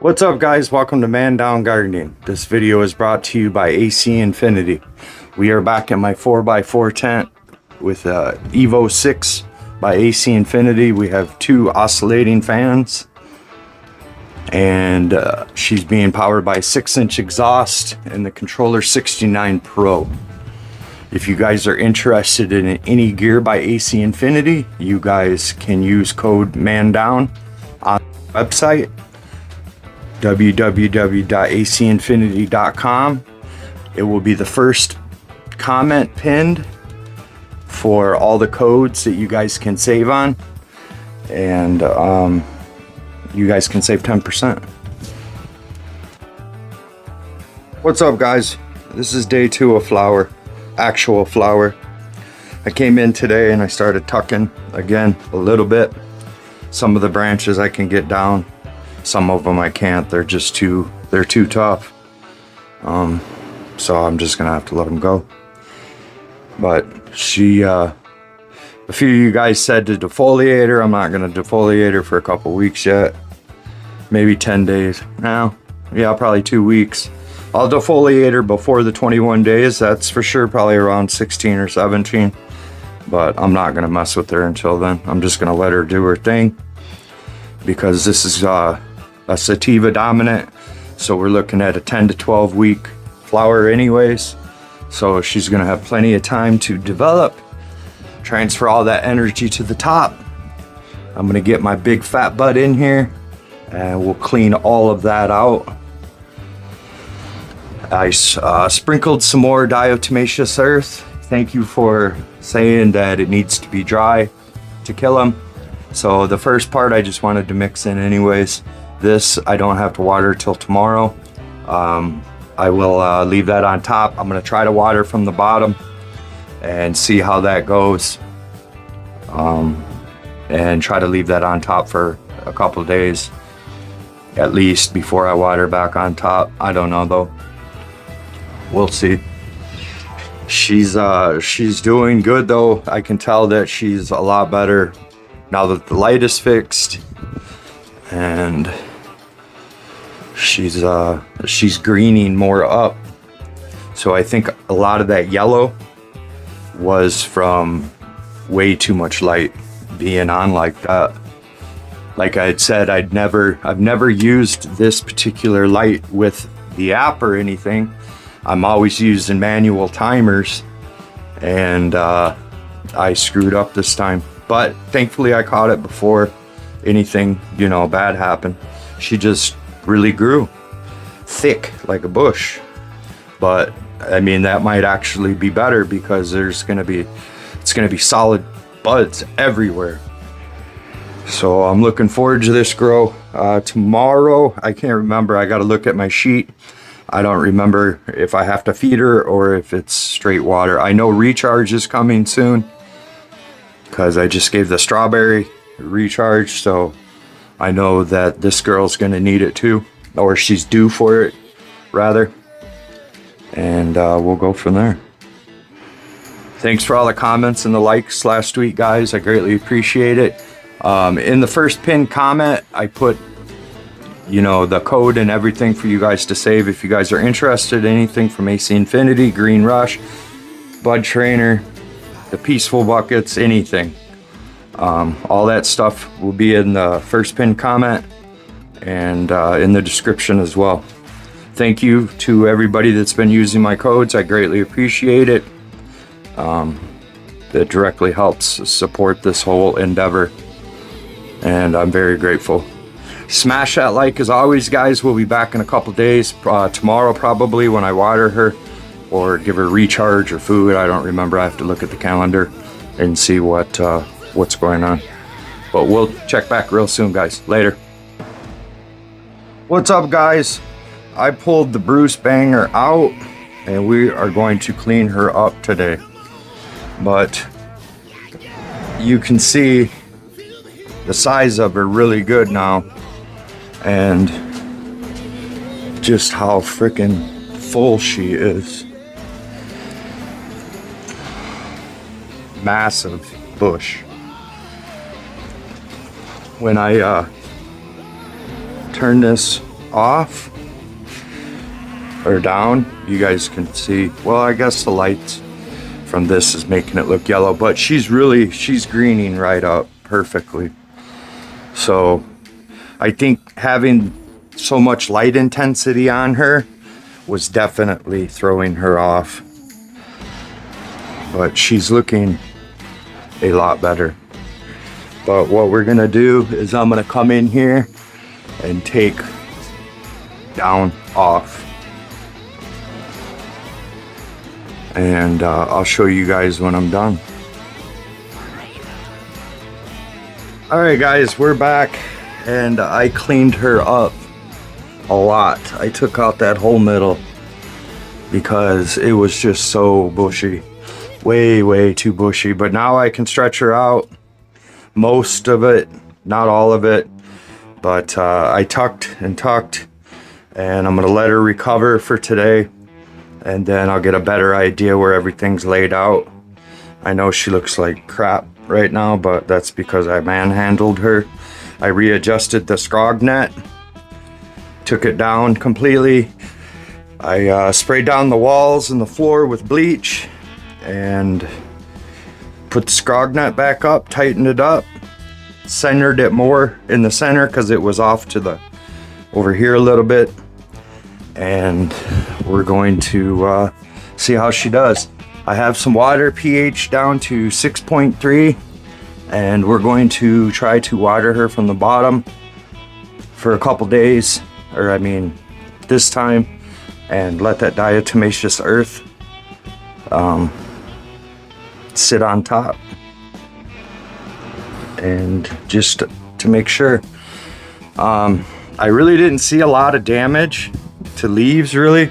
What's up guys, welcome to Mandown Gardening. This video is brought to you by a.c.infinity. We are back in my 4x4 tent with Evo 6 by a.c.infinity. We have two oscillating fans and she's being powered by a 6-inch exhaust and the controller 69 Pro. If you guys are interested in any gear by a.c.infinity, you guys can use code mandown on the website www.a.c.infinity.com. It will be the first comment pinned for all the codes that you guys can save on, and you guys can save 10%. What's up guys, this is day 2 of flower, actual flower. I came in today and I started tucking again a little bit. Some of the branches I can get down, some of them I can't. They're just too tough. So I'm just gonna have to let them go. But she, a few of you guys said to defoliate her. I'm not gonna defoliate her for a couple weeks yet. Maybe 10 days. Now, yeah, probably 2 weeks. I'll defoliate her before the 21 days. That's for sure, probably around 16 or 17. But I'm not gonna mess with her until then. I'm just gonna let her do her thing, because this is a sativa dominant, so we're looking at a 10 to 12 week flower anyways, so she's gonna have plenty of time to develop, transfer all that energy to the top. I'm gonna get my big fat butt in here and we'll clean all of that out. I sprinkled some more diatomaceous earth. Thank you for saying that it needs to be dry to kill them. So the first part I just wanted to mix in anyways. This I don't have to water till tomorrow. I will leave that on top. I'm gonna try to water from the bottom and see how that goes, and try to leave that on top for a couple days at least before I water back on top. I don't know though, we'll see. She's doing good though. I can tell that she's a lot better now that the light is fixed, and she's greening more up. So I think a lot of that yellow was from way too much light being on like that. Like I had said, I've never used this particular light with the app or anything. I'm always using manual timers, and I screwed up this time. But thankfully I caught it before anything, bad happened. She just really grew thick like a bush. But I mean, that might actually be better, because it's gonna be solid buds everywhere. So I'm looking forward to this grow. Tomorrow, I can't remember, I gotta look at my sheet. I don't remember if I have to feed her or if it's straight water. I know recharge is coming soon, because I just gave the strawberry recharge, so I know that this girl's gonna need it too, or she's due for it rather, and we'll go from there. Thanks for all the comments and the likes last week, guys. I greatly appreciate it. In the first pinned comment, I put the code and everything for you guys to save if you guys are interested in anything from a.c.infinity, Green Rush, Bud Trainer, the Peaceful Buckets, anything. All that stuff will be in the first pinned comment and in the description as well. Thank you to everybody that's been using my codes. I greatly appreciate it. That directly helps support this whole endeavor, and I'm very grateful. Smash that like as always, guys. We'll be back in a couple days, tomorrow probably, when I water her or give her recharge or food. I don't remember. I have to look at the calendar and see what's going on. But we'll check back real soon, guys. Later. What's up, guys? I pulled the Bruce Banger out and we are going to clean her up today. But you can see the size of her really good now, and just how freaking full she is. Massive bush. When I turn this off or down, you guys can see, well, I guess the lights from this is making it look yellow, but she's greening right up perfectly. So I think having so much light intensity on her was definitely throwing her off, but she's looking a lot better. But what we're gonna do is I'm gonna come in here and take down off, and I'll show you guys when I'm done. All right guys, we're back, and I cleaned her up a lot. I took out that whole middle because it was just so bushy, way too bushy. But now I can stretch her out, most of it, not all of it, but I tucked and tucked, and I'm gonna let her recover for today, and then I'll get a better idea where everything's laid out. I know she looks like crap right now, but that's because I manhandled her. I readjusted the scrog net, took it down completely. I sprayed down the walls and the floor with bleach and put the scrog net back up, tightened it up, centered it more in the center because it was off to the over here a little bit, and we're going to see how she does. I have some water, pH down to 6.3, and we're going to try to water her from the bottom for a couple days, or I mean this time, and let that diatomaceous earth sit on top, and just to make sure. I really didn't see a lot of damage to leaves really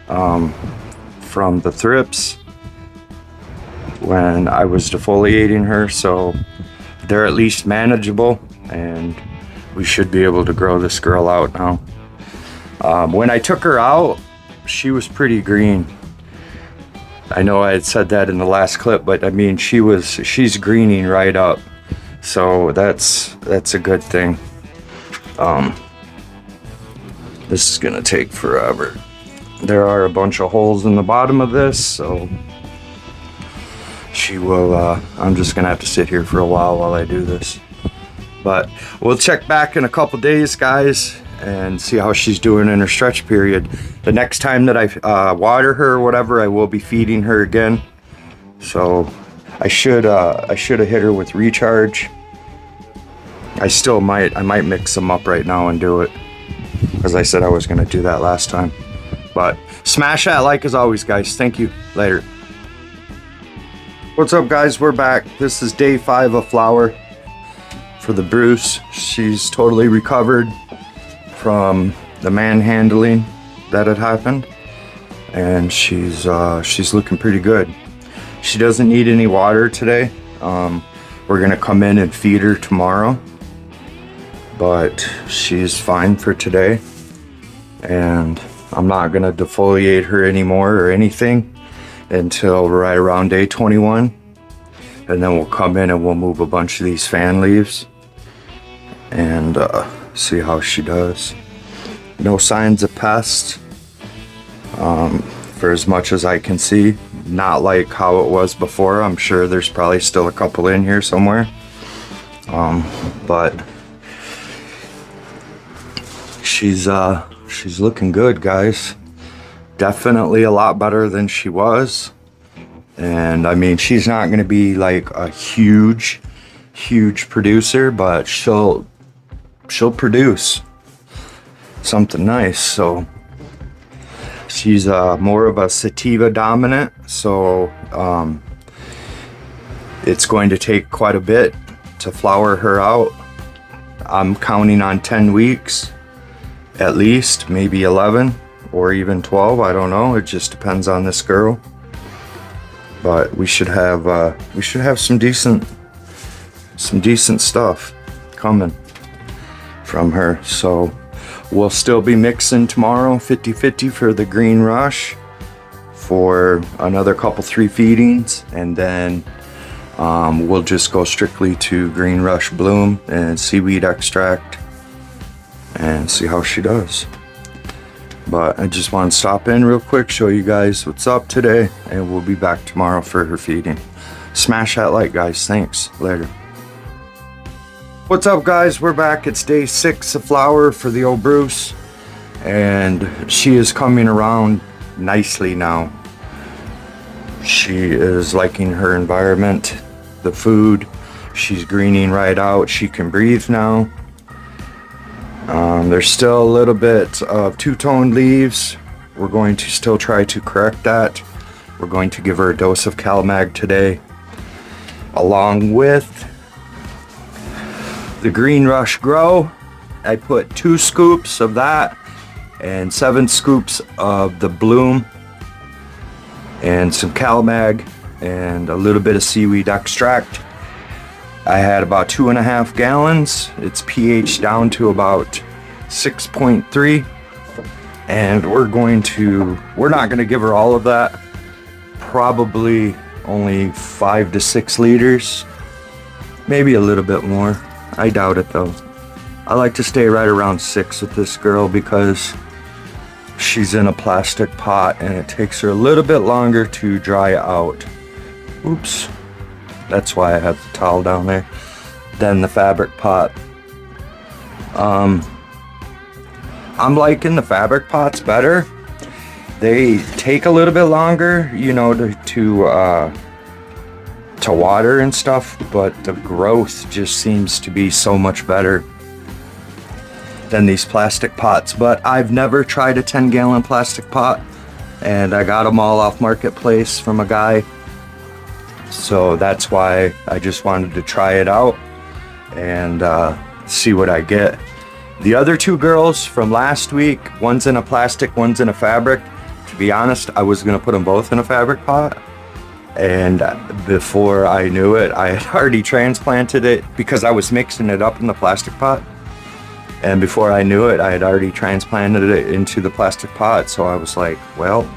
from the thrips when I was defoliating her, so they're at least manageable, and we should be able to grow this girl out now. When I took her out, she was pretty green. I know I had said that in the last clip, but I mean she's greening right up, so that's a good thing. This is gonna take forever. There are a bunch of holes in the bottom of this, so she will, I'm just gonna have to sit here for a while I do this. But we'll check back in a couple days, guys, and see how she's doing in her stretch period. The next time that I water her or whatever, I will be feeding her again. So I should have hit her with recharge. I might mix them up right now and do it, as I said I was gonna do that last time. But smash that like as always, guys. Thank you. Later. What's up, guys? We're back. This is day 5 of Flower for the Bruce. She's totally recovered from the manhandling that had happened, and she's looking pretty good. She doesn't need any water today. We're gonna come in and feed her tomorrow, but she's fine for today, and I'm not gonna defoliate her anymore or anything until right around day 21, and then we'll come in and we'll move a bunch of these fan leaves and see how she does. No signs of pests for as much as I can see. Not like how it was before. I'm sure there's probably still a couple in here somewhere, but she's looking good, guys. Definitely a lot better than she was. And I mean, she's not going to be like a huge producer, but she'll produce something nice. So she's more of a sativa dominant, so it's going to take quite a bit to flower her out. I'm counting on 10 weeks at least, maybe 11 or even 12. I don't know. It just depends on this girl. But we should have some decent stuff coming from her. So we'll still be mixing tomorrow 50-50 for the green rush for another couple 3 feedings, and then we'll just go strictly to green rush bloom and seaweed extract and see how she does. But I just want to stop in real quick, show you guys what's up today, and we'll be back tomorrow for her feeding. Smash that like, guys. Thanks. Later. What's up, guys? We're back. It's day 6 of flower for the old Bruce, and she is coming around nicely now. She is liking her environment, the food. She's greening right out. She can breathe now. There's still a little bit of two-toned leaves. We're going to still try to correct that. We're going to give her a dose of CalMag today, along with the Green Rush Grow. I put 2 scoops of that and 7 scoops of the Bloom and some CalMag and a little bit of seaweed extract. I had about 2.5 gallons. It's pH down to about 6.3, and we're not going to give her all of that. Probably only 5 to 6 liters, maybe a little bit more. I doubt it though. I like to stay right around 6 with this girl because she's in a plastic pot and it takes her a little bit longer to dry out. Oops, that's why I have the towel down there, than the fabric pot. I'm liking the fabric pots better. They take a little bit longer, you know, to water and stuff, but the growth just seems to be so much better than these plastic pots. But I've never tried a 10-gallon plastic pot, and I got them all off Marketplace from a guy, so that's why I just wanted to try it out and see what I get. The other 2 girls from last week, one's in a plastic, one's in a fabric. To be honest, I was gonna put them both in a fabric pot, and before I knew it, I had already transplanted it because I was mixing it up in the plastic pot. And before I knew it, I had already transplanted it into the plastic pot. So I was like, well,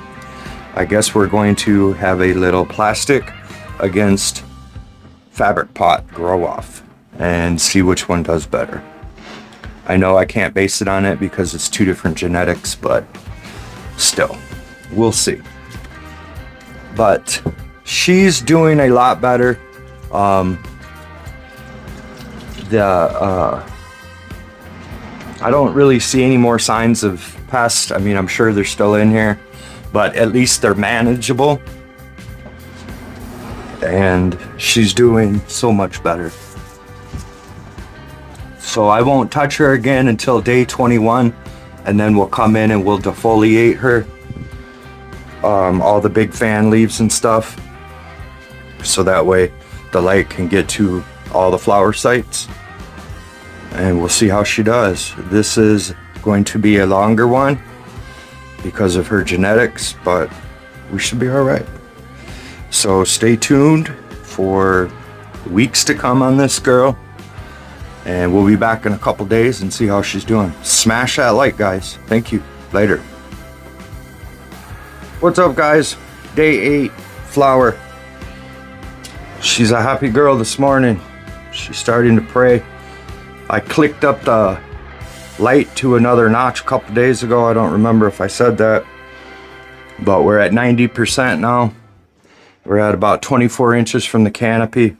I guess we're going to have a little plastic against fabric pot grow off and see which one does better. I know I can't base it on it because it's 2 different genetics, but still, we'll see. But she's doing a lot better. I don't really see any more signs of pests. I mean, I'm sure they're still in here, but at least they're manageable. And she's doing so much better. So I won't touch her again until day 21, and then we'll come in and we'll defoliate her. All the big fan leaves and stuff, so that way the light can get to all the flower sites, and we'll see how she does. This is going to be a longer one because of her genetics, but we should be all right. So stay tuned for weeks to come on this girl, and we'll be back in a couple days and see how she's doing. Smash that like, guys. Thank you. Later. What's up, guys? Day 8 flower. She's a happy girl this morning. She's starting to pray. I clicked up the light to another notch a couple days ago. I don't remember if I said that, but we're at 90% now. We're at about 24 inches from the canopy.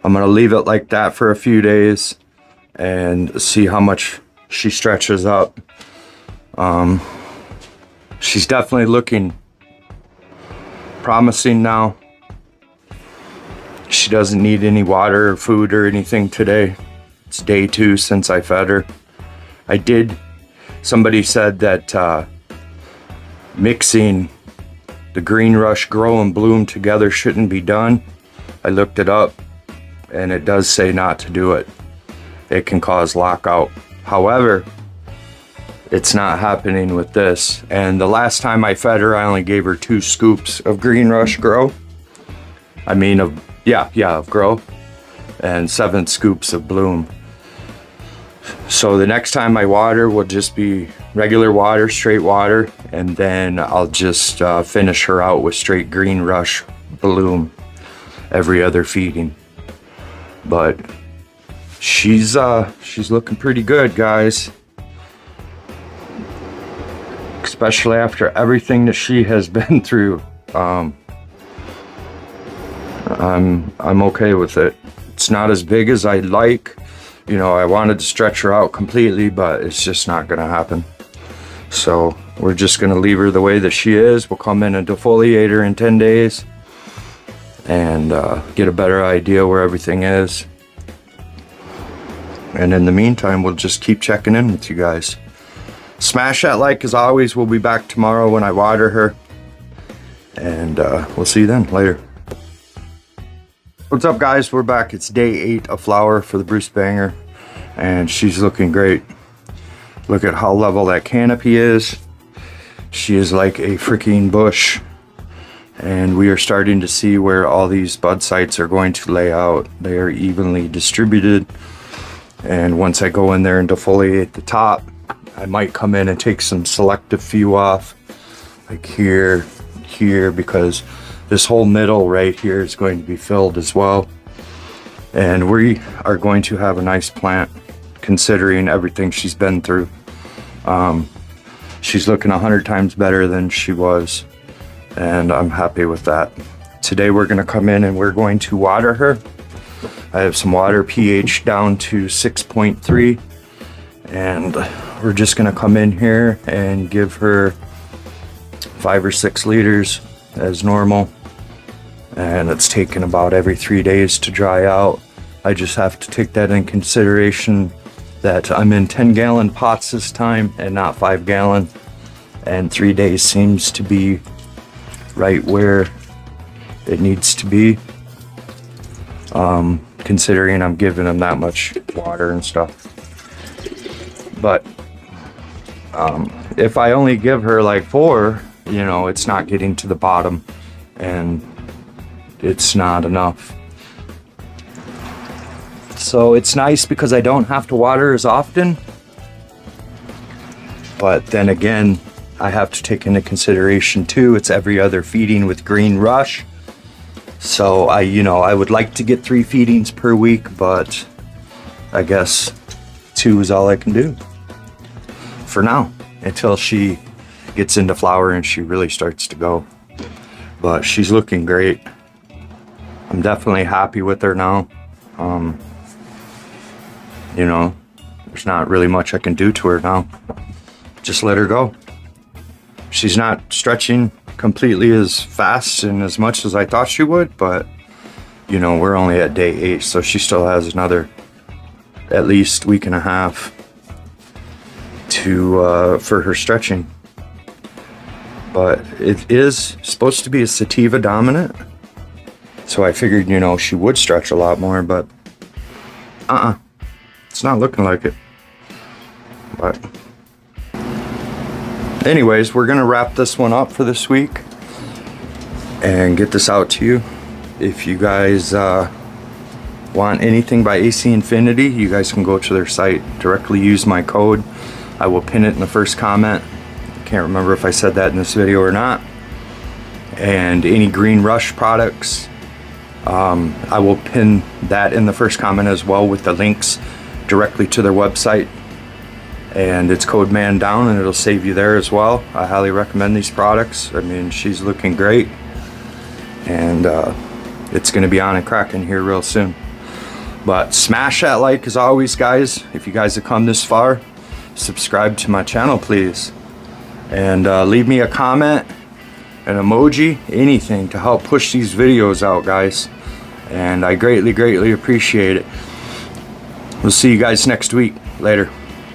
I'm gonna leave it like that for a few days and see how much she stretches up. She's definitely looking promising now. She doesn't need any water or food or anything today. It's day 2 since I fed her. Somebody said that mixing the Green Rush Grow and Bloom together shouldn't be done. I looked it up, and it does say not to do it. It can cause lockout. However, it's not happening with this. And the last time I fed her, I only gave her 2 scoops of Green Rush Grow. Of Grow, and 7 scoops of Bloom. So the next time I water will just be regular water, straight water, and then I'll just finish her out with straight Green Rush Bloom every other feeding. But she's looking pretty good, guys. especially after everything that she has been through. I'm okay with it. It's not as big as I'd like. You know, I wanted to stretch her out completely, but it's just not gonna happen. So we're just gonna leave her the way that she is. We'll come in and defoliate her in 10 days and get a better idea where everything is. And in the meantime, we'll just keep checking in with you guys. Smash that like as always. We'll be back tomorrow when I water her. And we'll see you then. Later. What's up, guys? We're back. It's day 8 of flower for the Bruce Banger. And she's looking great. Look at how level that canopy is. She is like a freaking bush. And we are starting to see where all these bud sites are going to lay out. They are evenly distributed. And once I go in there and defoliate the top, I might come in and take some selective few off, like here, because this whole middle right here is going to be filled as well. And we are going to have a nice plant considering everything she's been through. She's looking 100 times better than she was, and I'm happy with that. Today we're going to come in and we're going to water her. I have some water, pH down to 6.3, and we're just going to come in here and give her 5 or 6 liters as normal. And it's taken about every 3 days to dry out. I just have to take that in consideration that I'm in 10-gallon pots this time and not 5-gallon. And 3 days seems to be right where it needs to be. Considering I'm giving them that much water and stuff. But if I only give her like 4, you know, it's not getting to the bottom and it's not enough. So it's nice because I don't have to water as often. But then again, I have to take into consideration too, it's every other feeding with green rush. So I would like to get 3 feedings per week, but I guess 2 is all I can do for now, until she gets into flower and she really starts to go. But she's looking great. I'm definitely happy with her now. You know, there's not really much I can do to her now. Just let her go. She's not stretching completely as fast and as much as I thought she would, but you know, we're only at day 8, so she still has another at least week and a half to for her stretching. But it is supposed to be a sativa dominant, so I figured, you know, she would stretch a lot more, but it's not looking like it. But anyways, we're gonna wrap this one up for this week and get this out to you. If you guys want anything by a.c.infinity, you guys can go to their site, directly use my code. I will pin it in the first comment. Can't remember if I said that in this video or not. And any Green Rush products, I will pin that in the first comment as well, with the links directly to their website. And it's code mandown, and it'll save you there as well. I highly recommend these products. I mean, she's looking great, and it's gonna be on and cracking here real soon. But smash that like as always, guys. If you guys have come this far, subscribe to my channel, please, and leave me a comment, an emoji, anything to help push these videos out, guys. And I greatly appreciate it. We'll see you guys next week. Later.